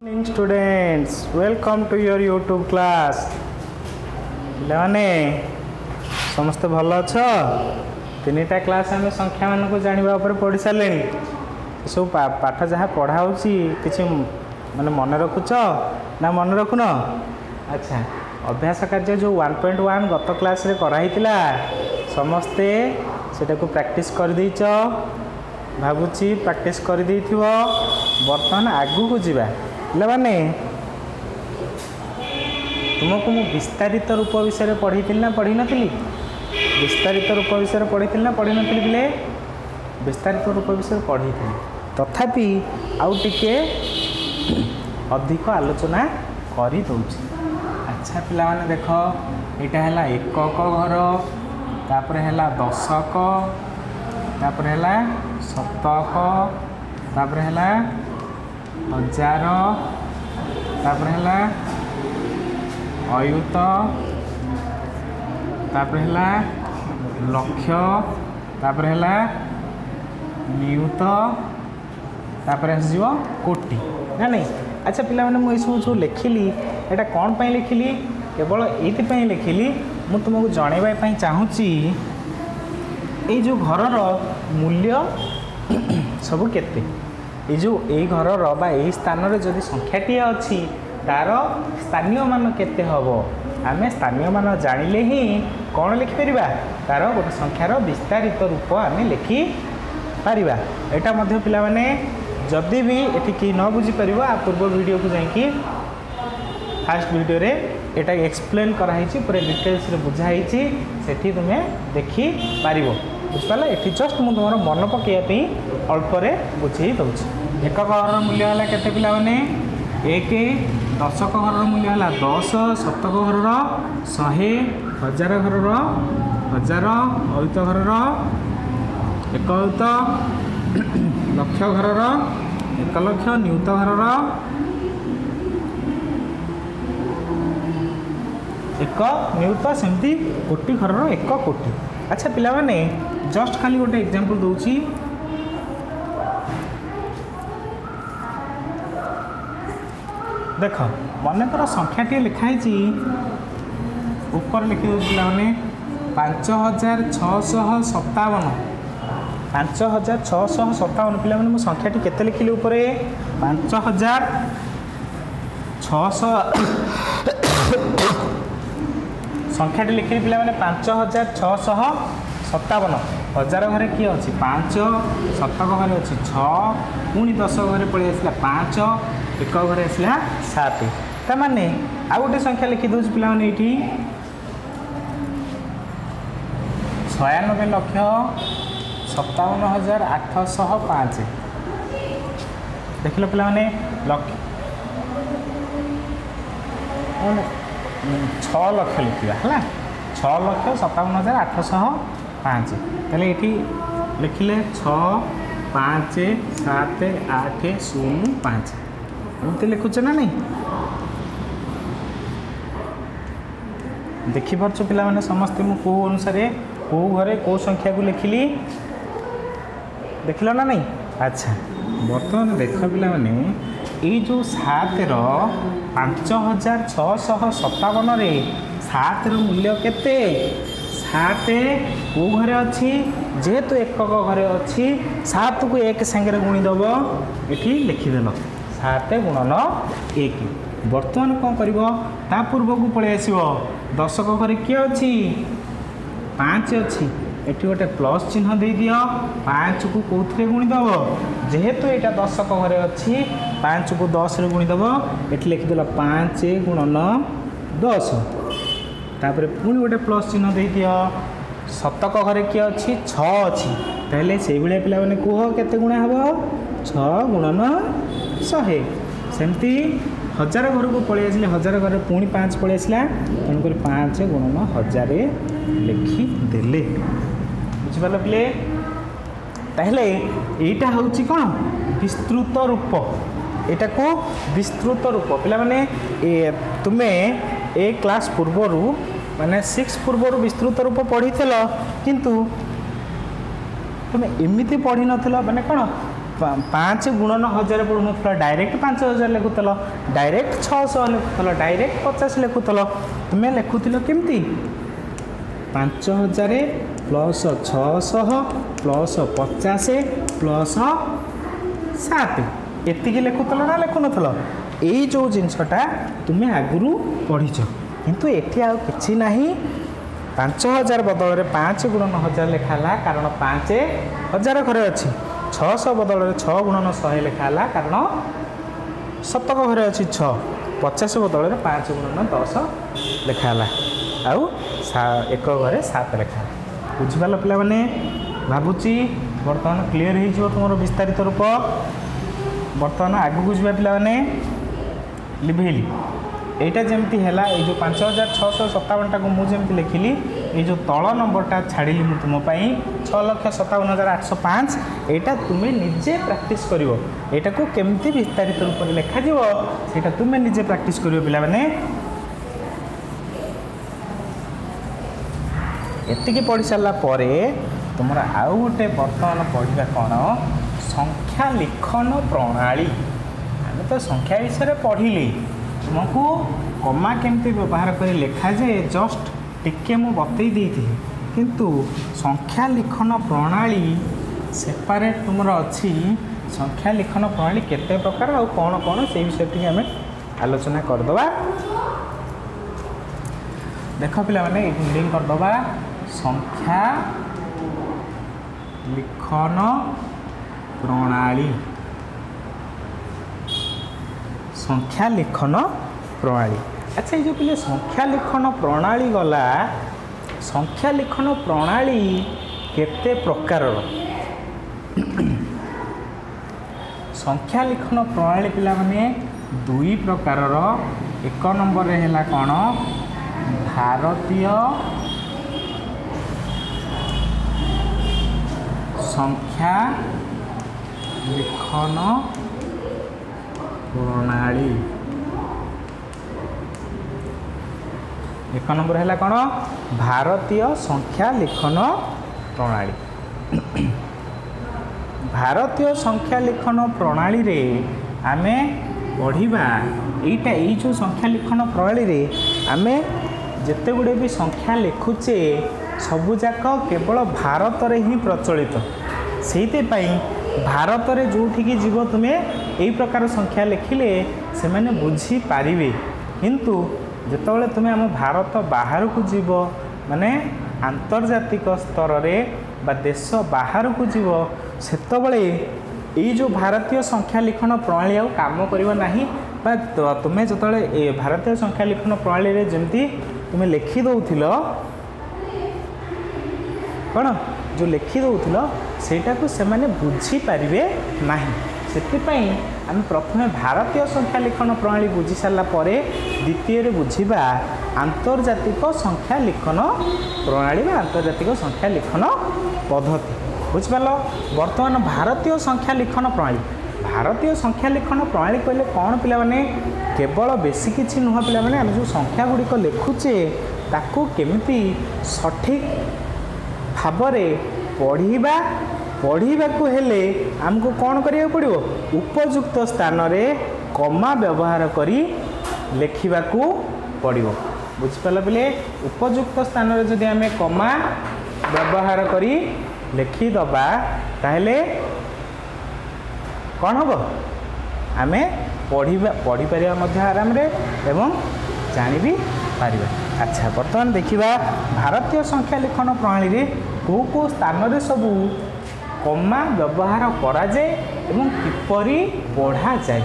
Morning students, welcome to your YouTube class. पिलाने समस्ते भल अछ तीनटा क्लास आम संख्या मान को जाना पढ़ी सारे सब पाठ जहाँ पढ़ा कि माने मन रखुच ना मन रखुन। अच्छा, अभ्यास कार्य जो 1.1 गत क्लास रे कराई समस्ते सेटा को प्रैक्टिस कर देइछ भावुची प्रैक्टिस कर देइथिव। बर्तमान आगु को जीवा पिलाने तुमको मु विस्तारित रूप विषय पढ़ी ना पढ़ी नी विस्तारित रूप विषय पढ़ी ना पढ़ी नी पिले विस्तारित रूप विषय पढ़ी तथापि आउ टिके अधिक आलोचना करी दउछि। अच्छा पिलाने देख यहाँ है एकक घर तापर है दशक तापर है शतक तापर है हजार तापर है अयुत तापर है लक्ष तापर है नियुत तापर आसो कोटि ना नहीं। अच्छा पिला माने मुझे सब जो लिखिली एटा कौन पाई लिखिली केवल ये लिखिली मु तुमको जनवाई चाहूँगी ये जो घर मूल्य सब केते ये जो ये घर यही स्थान रे जदि संख्याटी अच्छी तार स्थानीय मान केते हबो आम स्थानीय मान जानिले ही कौन लिखिपर तार गोटे संख्यार विस्तारित रूप आम लिखि पारिबा। एटा मध्य पिला माने जदि भी एटी कि न बुझीपर आ पूर्व वीडियो को जाकि फास्ट वीडियो रे एटा एक्सप्लेन कराई पूरा डिटेल्स रे बुझाई से तुम्हें देखी पार बुझिपारा। ये जस्ट मुझे तुम मन पकड़ापी अल्पे बुझे दूसरी। एकक घर मूल्य है केते पिला माने 1 दशक घर मूल्य है 10 शतक घर 100 हजार घर 1000 अयुत घर 1 अयुत लक्ष घर 1 लक्ष नियुत घर 1 नियुत सेमती कोटि घर 1 कोटि। अच्छा पिला माने जस्ट खाली गोटे एग्जांपल दूची देख मनकर संख्याटी लिखाई ऊपर लिखि दे पिलाने 5657 5657 पिला माने मु संख्याटी केते लिखिली ऊपर 5600 संख्याटी लिखिली पिला माने 5657 हजार घरे किए अच्छी 5 शतक घरे अच्छी 6 पुणी 10 घरे पड़े आसला 5 1 घरे आसला 7 ताने आउ गोटे संख्या लिखि दूसरी पिला माने ये 96,57,805 देख लो पिला माने 6 लक्ष लिखा है 6,57,805 ताले ये लिखिले 6,5,7,8,0,5 एमती लिखुचे ना नहीं देखिपार पिला माने समस्ते मु को अनुसार कौ घरे कौ संख्या को लिखिली देखिल ना नहीं। अच्छा बर्तमान देख पिला माने ये जो 7 5657 रे 7 मूल्य केते 7 कौ घरे अच्छी जेहेतु एकक घरे अच्छी 7 को 1 संगे गुणीदेव ये लिखिदेल 7 गुणन 1। बर्तमान कौन कर पूर्व को पलि आस दशक घरे किए अच्छी 5 अच्छी ये गोटे प्लस चिन्ह दे दि 5 को कौन गुणीदेव जेहेतु यहाँ दशक घरे अच्छी 5 को 10 रे गुणीदेव ये लिखिदेल 5 गुणन 10 तापर पुणी गोटे प्लस चिन्ह दे दि शतक घरे किए अच्छी 6 अच्छी ताहले से भाया पिला माने कह केते गुणा हम 6 गुणन 100 सेमती हजार घर को पलि आसिले हजार घर पुणी 5 पलि आसला तेणुक 5 गुणन 1000 लिखिदेले बुझिपार पिले। ताहले एटा होची कौन विस्तृत रूप एटा को विस्तृत रूप पिला माने तुम्हें ए क्लास पूर्वर माने 6 पूर्वर विस्तृत रूप पढ़ी किंतु तुम्हें एमती पढ़ी नथिल माने कौन 5 गुणन 1000 पढ़ुन डायरेक्ट 5000 लिखुल डायरेक्ट 600 लिखुल डायरेक्ट 50 लिखुल तुम्हें लिखुल केमती 5000 प्लस 600 प्लस 50 प्लस 7 एति लिखुल ना लिखुन यही जो जिनसटा तुम्हें आगु पढ़ीच किंतु एठी आ किछि नाही 5000 बदल में 5 गुणन 1000 लिखाला कारण 5000 घरे अच्छी 600 बदल में 6 गुणन 100 लिखाला कारण शतक घरे अच्छी 6 50 बदल में 5 गुणन 10 लिखाला आउ एक घरे 7 लिखा बुझिपाल पिला माने भावुची बर्तमान क्लीयर हो तुम विस्तारित रूप बर्तमान आगू जावा पिला माने लिभेली एटा जमती है ये जो 5657 को मुझे लिखिली ये जो तल नंबरटा छाड़ी मु तुमपाई 6,57,805 यहाँ तुम्हें निजे प्रैक्टिस कर यहाँ को केमती विस्तारित रूप में लिखा जीटा तुम्हें निजे प्रैक्टिस कर पिला माने एतिकी पढ़ी सारा पर तुम आउ गोटे बर्तमान पढ़ा कौन संख्या लिखन प्रणाली आम तो संख्या विषय पढ़िली तुमको कमा केमती व्यवहार कर लिखा जाए जस्ट टिके मु बतई देती किंतु संख्या लिखन प्रणाली सेपारेट तुम अच्छी संख्या लिखन प्रणाली केते प्रकार और कौन कौन से विषय टी आम आलोचना करदे देख पिला माने हिंडिंग करदे संख्या लिखन प्रणाली संख्या लिखन प्रणाली अच्छा ये जो पिले संख्या लिखन प्रणाली गला संख्या लिखन प्रणाली केते प्रकार संख्या लिखन प्रणाली पिला माने दुई प्रकार एक नंबर है कौन भारतीय संख्या लिखन प्रणाली एक नंबर है कौन भारतीय संख्या लिखन प्रणाली भारतीय संख्या लिखन प्रणाली रे आमे पढ़िबा एटा ए जो संख्या लिखन प्रणाली रे आमे जेते गुडे भी संख्या लिखुचे सबुजाक केवल भारत रे ही प्रचलित सेते भारत रे जोठिकी जीव तुम्हें यही प्रकार संख्या लिखिले से मैंने बुझी पारिबे किंतु जेतबेले तुम्हें आम भारत बाहर को जीव माने आंतर्जातिक स्तर रे बा देश बाहर को जीव सेतबेले यही जो भारतीय संख्या लिखन प्रणाली आ काम करिवो नाही बा तुम्हें जेतबेले भारतीय संख्या लिखन प्रणाली रे जेमती तुम्हें लिखि दउथिलो कौन जो लिखि दउथिलो सेटा को से माने बुझी पारिबे नाही सेतिपाई आम प्रथमे भारतीय संख्या लिखन प्रणाली बुझी सारा पर द्वितीय बुझा आंतर्जातिक संख्या लिखन प्रणाली में आंतर्जातिक संख्या लिखन पद्धति बुझिपाल बर्तमान भारतीय संख्या लिखन प्रणाली भारतीय संख्या लिखन प्रणाली कहले कौन पिला माने केवल बेसी किछि नुह पिला माने आम जो संख्या गुड़िक लिखुचे ताकू केमिति सठिक भावरे पढ़ाको हेले आमको कौन करिया पड़ो उपयुक्त स्थान रे कमा व्यवहार करी लिखिबाकू पड़ो बुझिपाल पिले उपयुक्त स्थान रे जदि आमे कमा व्यवहार करी लिखिदबा ताहले कौन हम आमे पढ़ी पारिबा मध्य आराम रे एवं जानि भी पारिबा। अच्छा बर्तमान देखिबा भारतीय संख्या लिखन प्रणाली रे को स्थान रे सबू कमा व्यवहार करा जाए एवं किपरि पढ़ा जाए।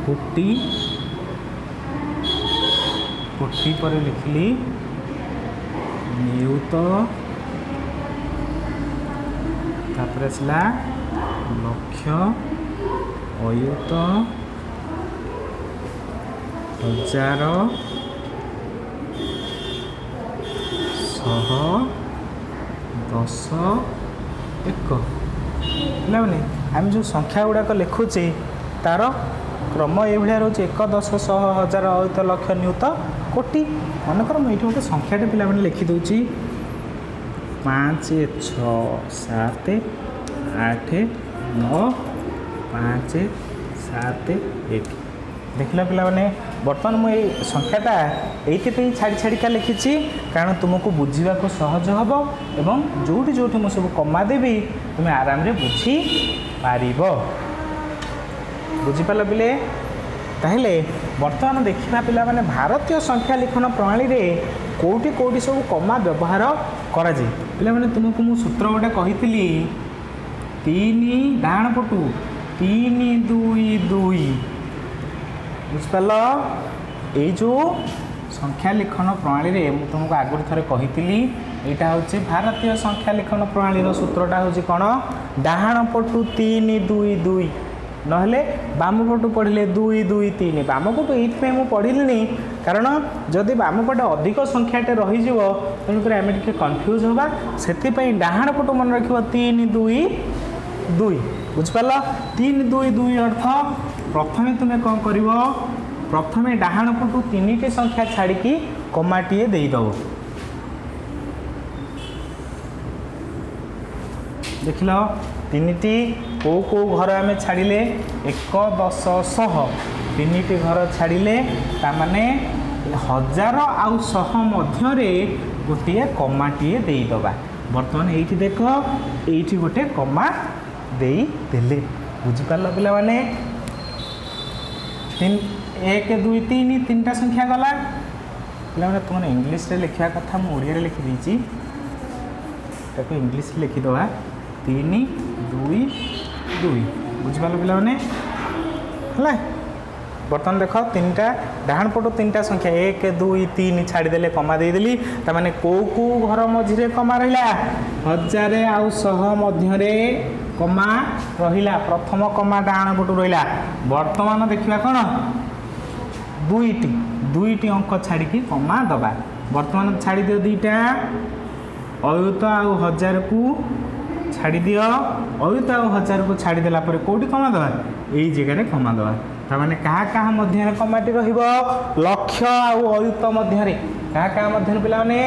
कोटी कोटी पर लिखली नियुत तापर आसला लक्ष्य अयुत हजार शह दस एक पे आम जो संख्या गुड़ाक लिखुचे तार क्रम ये रोचे 1 10 100 1000 अयुत लक्ष्य नियुत कोटी मनकर मुझे गोटे संख्याटे पे लिखिदे 5 6 7 8 9 5 7 1 देखल पे बर्तमान मुझे संख्याटा ये छाड़ी छाड़िका लिखी कारण तुमको बुझा को सहज हम एवं जोटी जोटी मुझे सब कमा देवी तुम्हें आराम रे बुझी पार बुझीपाल पिले ताहले बर्तमान देखा पिला माने भारतीय संख्या लिखन प्रणाली रे कोटी कोटी सब कमा व्यवहार करा जाए पिला माने तुमको मु सूत्र गोटे कही 3 डाण पटू 3 2 2 बुझिपाल ये जो संख्या लिखन प्रणाली रे मु तुमको आगुरी थरे कही यहाँ हूँ भारतीय संख्या लिखन प्रणाली सूत्रटा हूँ कौन डाहाण पटू 3 2 2 नहले बाम पटू पढ़ले 2 2 3 बाम पटू ये मुझे पढ़िली कारण जदि बाम पटे अधिक संख्याटे रही तेणुकर आम टे कन्फ्यूज हवा से डाहाण पटू मन रख 3 2 2 बुझिपाल 3 2 2 अर्थ प्रथमे तुम्हें कौन कर प्रथमे डाहाण पटू 3टी संख्या छाड़ी कमाटीए देदेव देख लो 3टी कौ घर आम छाड़े 1 10 100 3टी घर छाड़े ताने 1000 आउ 100 मध्य गोटे कमाटीए देदेबा बर्तमान ये देख ये गोटे कमा देदेले बुझिपार पिला माने 1 2 3 3टा संख्या गला पे तुमने इंग्लीश रे लिखा कथा मुझे ओडिया लिखिदी इंग्लीश लिखिदवा 3 2 2 बुझिपाल पिला माने है बर्तमान देख 3टा डाहाण पटू 3टा संख्या 1 2 3 छाड़देले कमा देदेली ताने कौ घर मझे कमा रहा 1000 आउ 100 मध्य कमा रहा प्रथम कमा डाहाण पटू रहा बर्तमान देखा कौन 2टी अंक छाड़ी कमा दबा बर्तमान छाड़ी दियो 2टा अयुत आउ 1000 को छाड़ी दियो अयुत आउ 1000 को छाड़ी देला पर कोठी कमा दबा यही जगह कमा दबा ताने क्या मध्य कमाटी रहिबो लक्ष्य आउ अयुत मध्य क्या मध्य पिला माने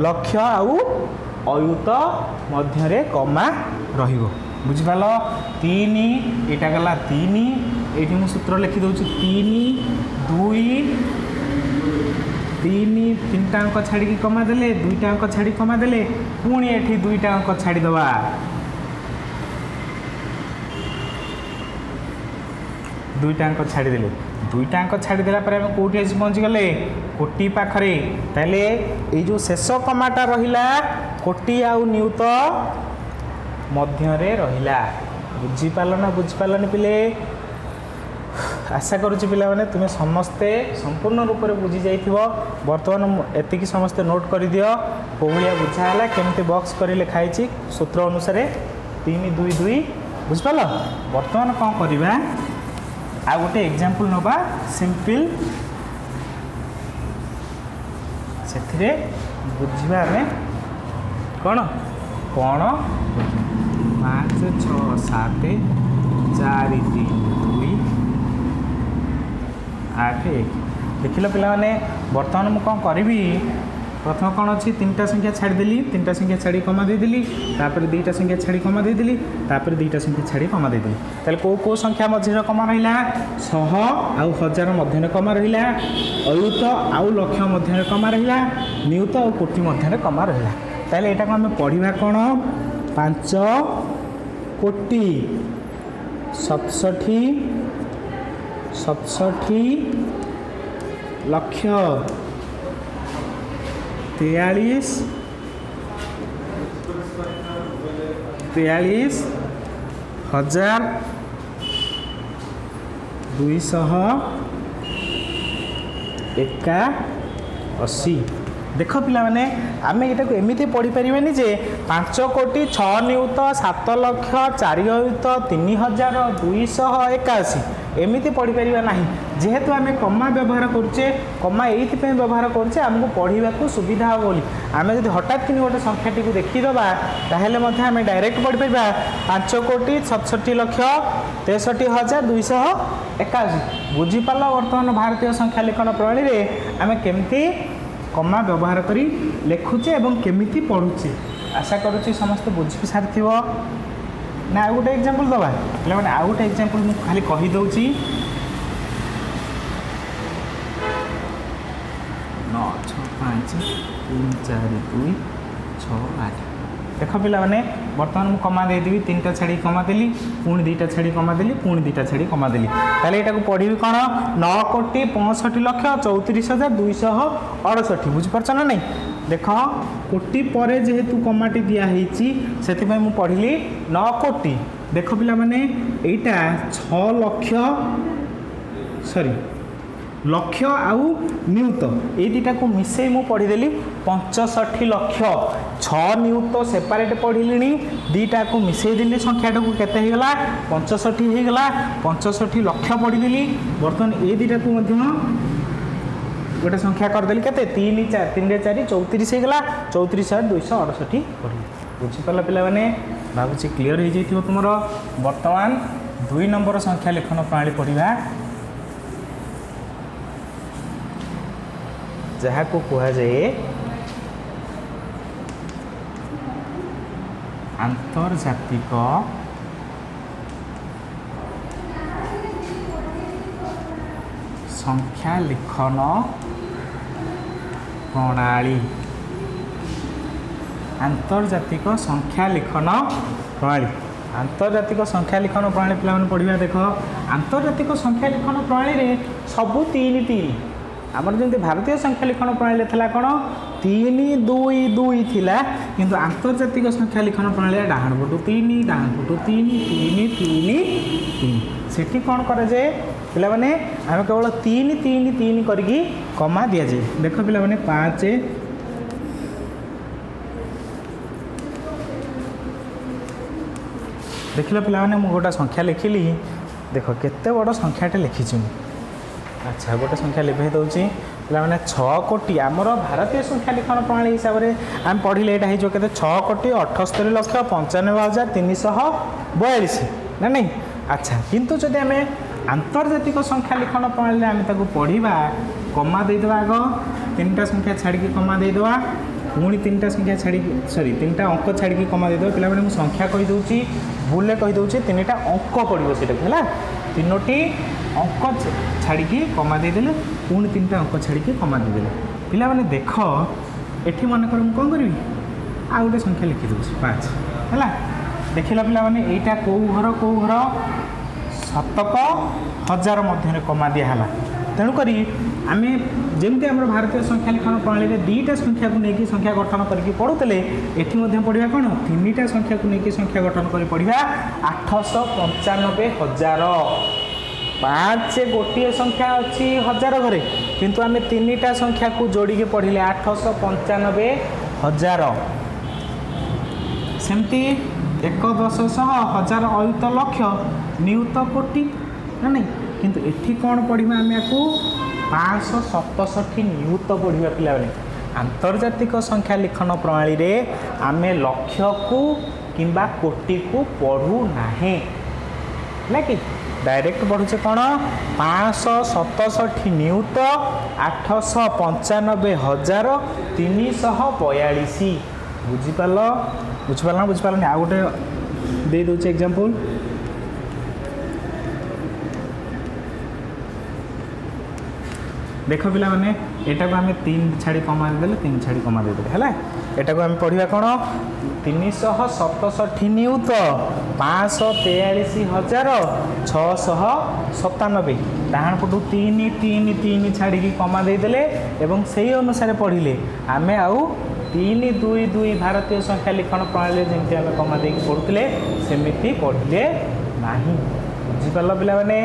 लक्ष्य आउ अयुत मध्य कमा रहिबो बुझिपाल 3 एटा गला 3 ये मुझे सूत्र लिखि दूँ 3 2 3टा अंक छाड़ी कमा देले 2टा अंक छाड़ी कमा देले पुणी एठी 2टा अंक छाड़ीदवा 2टा अंक छाड़ीदेले 2टा अंक छाड़ीदेला आम कौटी आसी पहुँची गले कोटी पाखरे ताले ये जो शेष कमाटा रहिला कोटी आउ नियुत मध्य रहिला बुझीपाल ना बुझीपालनी पिले आशा करुच्ची पिला माने तुम्हें समस्ते संपूर्ण रूप से बुझी जाइथिबो बर्तमान एतिकी समस्ते नोट कर दियो कोहलिया बुझाला केमती बॉक्स कर लिखाई सूत्र अनुसार 3 2 2 बुझिपाल बर्तमान कौन करवा आ गोटे एग्जांपल नबा सिंपल से बुझा आम कौन कौन 5 6 7 4 3 2 8 1 देख लो पिला माने बर्तमान मुझे कौन करी प्रथम कौन अच्छी 3टा संख्या छाड़देली 3टा संख्या छाड़ी कमा देदेली तापर 2टा संख्या छाड़ी कमा देदेली तापर 2टा संख्या छाड़ी कमा देदेली ताले को संख्या मध्य कमा रहा 100 आउ 1000 मध्य कमा रहा अयुत आउ लक्ष्य मध्य कमा रहा नियुत आउ कोटी मध्य कमा रहा ताले एटा को आम पढ़ा कौन 5 कोटी 67 लक्ष्य 43 हजार 281 देख पिलाने आम यहाँ एमती पढ़ी पारे जे 5 कोटी 6 नियुत 7 लक्ष 4 अयुत 3281 एमती पढ़ी पार ना जेहेतु आम कमा व्यवहार करुचे कमा ये व्यवहार करुचे आमको पढ़ा को सुविधा हे बोली आम जब हठात कि गोटे संख्याटी को देखीदबा ताहले आम डायरेक्ट पढ़ी पार 5 कोटी 67 लक्ष 63,281 बुझीपार बर्तमान भारतीय संख्या लिखन प्रणाली में आम केमती कमा व्यवहार करी लिखुचे एवं केमिति पढ़ुचे आशा करुच्ची समस्त बुझी सारी ना आउ गोटे एग्जांपल दबा पे आउ गोटे एग्जांपल मुझे खाली कहीदे 9 6 5 3 4 2 6 8 देख पे बर्तमान मुझे कमा देदेवी 3टा छाड़ी कमा देली पुणी 2टा छाड़ी कमा देली पुणी 2टा छाड़ी कमा देली ताले एटा को पढ़ी कौन 9 कोटी 65 लक्ष 34,268 बुझीपार ना नहीं देख कोटी पर जेहेतु कमाटी दिखाई से पढ़ी 9 कोटी देख पे यहीटा 6 लक्ष सॉरी लक्ष आउ नियुत ये दुटा को मिसई मु पढ़ीदेली 65 लक्ष 6 नियुत सेपारेट पढ़ी दुटा को मिसईदेली संख्याटा को केते होगा 65 होगा 65 लक्ष पढ़ीदेली बर्तमान ये दुटा को गोटे संख्या करदेली केते 3 4 3 4 34 होगा 34,268 पढ़ी बुझीपार पे भावुँ क्लीयर हो जाइए तुम बर्तमान 2 नंबर संख्या लेखन प्रणाली पढ़ा जहाँ को कहा जाए आंतर्जातिक संख्या लिखन प्रणाली आंतर्जातिक संख्या लिखन प्रणाली आंतर्जातिक संख्या लिखन प्रणाली पे पढ़ा देख आंतर्जातिक संख्या लिखन प्रणाली रे सबू 3 3 आमर जमी भारतीय संख्या लिखन प्रणाली थी कौन 3 2 2 थिला किंतु आंतर्जातिक संख्या लिखन प्रणाली डाहाण पटू 3 डाहाण पटू 3 3 3 3 सेठी कौन करे पिला माने आम केवल 3 3 3 करके कमा दि जाए देख पिला माने 5 देखिल पिला माने मु गोटा संख्या लिखिली देख केते बड़ संख्याटे लिखी अच्छा गोटे संख्या लिखे दूसरी पे 6 कोटी आमर भारतीय संख्या लिखन प्रणाली हिसाब से आम पढ़ले यहाँ हो 6 कोटी 78 लक्ष 95,342 ना नहीं अच्छा किंतु जब आम आंतर्जातिक संख्या लिखन प्रणाली आम पढ़ा कमा देदेव आग 3टा संख्या छाड़ी कमा देदेव पुणी 3टा संख्या छाड़ी सॉरी 3टा अंक छाड़ी कमा देदेव पे मुझे संख्या कहीदे भूल कहीदे 3टा अंक पड़ो से 3टी अंक छाड़ी कमा देदेले पुणी 3टा अंक छाड़ी कमा देदेले पिला माने देख एठी मन कर कौन करी आ गोटे संख्या लिखी दूसरी 5 है देखला पिला माने एटा कौ घर शतक हजार मध्य कमा दिहला तेणुक आम जमी आम भारतीय संख्या लिखन प्रणाली में 2टा संख्या को लेकिन संख्या गठन करके पढ़ुते एठी मध्य पढ़ा कौन 3टा संख्या को लेकिन संख्या गठन कर पढ़ा 895,000 5 गोटे संख्या अच्छी 1000 घरे किंतु आम 3टा संख्या को जोड़ी के पढ़ले 895,000 सेमती 1/10,000 अयुत लक्ष नियुत कोटी ना नहीं किंतु एठी कौन पढ़ा आम या 567 नियुत पढ़ा पिला आंतर्जातिक संख्या लिखन प्रणाली रे आम लक्ष को किंबा कोटी को पढ़ू ना कि डायरेक्ट पढ़ुचे कौन 567 नियुत 895,342 बुझीपार ना बुझीपारनी आउ गोटे दे दूचे एग्जांपल देख पिला माने एटा को आम 3 छाड़ी कमा देदेले 3 छाड़ी कमा देदेले है एटा को आम पढ़ा कौन 367 नियुत 543,697 डाहाण पटू 3 3 3 छाड़ी कमा देदेले एवं से अनुसार पढ़ले आम आउ 3 2 2 भारतीय संख्या लिखन प्रणाली जमी आम कमा दे पढ़ुले सेमती पढ़ले ना बुझीपार पिला माने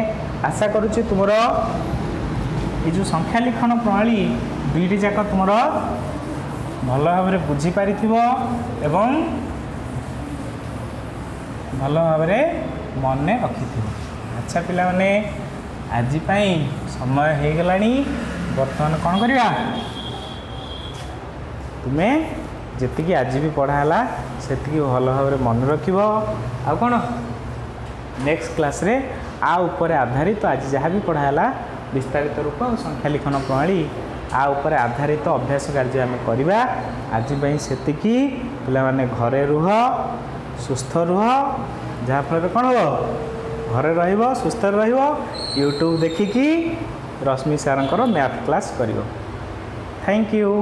आशा करुच्ची तुमर ये जो संख्या लिखन प्रणाली 2टी जाक तुम भल भाव बुझीपारि एवं भल भाव मन रखि। अच्छा पिला माने आज समय हो गला बर्तमान कौन करवा तुम्हें जी आज भी पढ़ाला से भल भाव मन रख आ कौन नेक्स्ट क्लास रे आ ऊपर आधारित आज जहाँ भी पढ़ाला विस्तारित रूप और संख्या लिखन प्रणाली आ ऊपर आधारित अभ्यास कार्य आम करवा। आज से पिला माने घरे रुह सुस्थ रुह जहाँफल कौन हम घरे रहिबो सुस्थ रहिबो यूट्यूब देखिकी रश्मि सारंकर मैथ क्लास करिवो। Thank you.